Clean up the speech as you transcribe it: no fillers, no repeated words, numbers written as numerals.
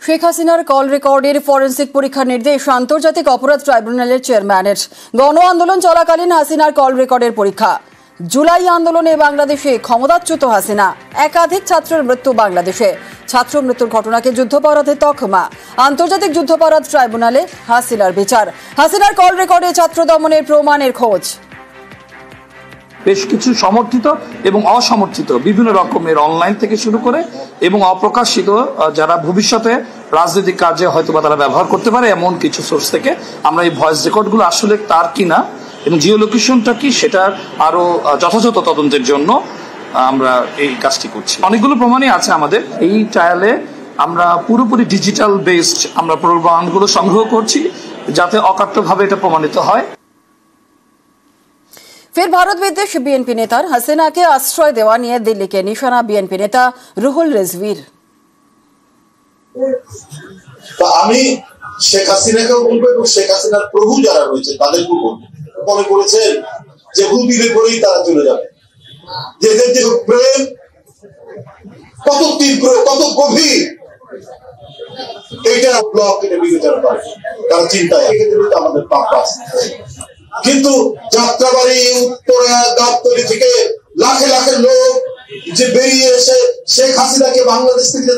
শেখ হাসিনার কল রেকর্ডের ফরেন্সিক পরীক্ষার নির্দেশ আন্তর্জাতিক অপরাধ ট্রাইব্যুনালের চেয়ারম্যানের। গণ আন্দোলন চলাকালীন হাসিনার কল রেকর্ডের পরীক্ষা। জুলাই আন্দোলনে বাংলাদেশে ক্ষমতাচ্যুত হাসিনা, একাধিক ছাত্রের মৃত্যু বাংলাদেশে, ছাত্র মৃত্যুর ঘটনাকে যুদ্ধাপরাধের তকমা। আন্তর্জাতিক যুদ্ধাপরাধ ট্রাইব্যুনালে হাসিনার বিচার। হাসিনার কল রেকর্ডে ছাত্র দমনের প্রমাণের খোঁজ। বেশ কিছু সমর্থিত এবং অসমর্থিত বিভিন্ন রকমের অনলাইন থেকে শুরু করে এবং অপ্রকাশিত যারা ভবিষ্যতে রাজনৈতিক কাজে হয়তো বা তারা ব্যবহার করতে পারে এমন কিছু সোর্স থেকে আমরা এই ভয়েস রেকর্ডগুলো আসলে তার কিনা এবং জিও লোকেশনটা কি সেটার আরো যথাযথ তদন্তের জন্য আমরা এই কাজটি করছি। অনেকগুলো প্রমাণই আছে আমাদের এই ট্রায়ালে। আমরা পুরোপুরি ডিজিটাল বেসড আমরা প্রমাণগুলো সংগ্রহ করছি যাতে অকাট্যভাবে এটা প্রমাণিত হয়। ফের ভারত বিদ্বেষ বিএনপি নেতার। হাসিনাকে আশ্রয় দেওয়া নিয়ে দিল্লিকে নিশানা বিএনপি নেতা রুহুল রিজভীর। আমি শেখ হাসিনাকেও বলবো এবং শেখ হাসিনার প্রভু যারা রয়েছে তাদেরকেও বলবো, মনে করেছেন যে হুদিলে করেই তারা চলে যাবে। যেদের যে প্রেম কত তীব্র কত গভীর এইটা ব্লক এটা বিবেচনা করে তারা চিন্তায় আমাদের পাপ আছে। কিন্তু যাত্রাবাড়ি উত্তরা গাবতলী থেকে লাখে লাখে লোক যে বেরিয়ে এসে শেখ হাসিনাকে বাংলাদেশ থেকে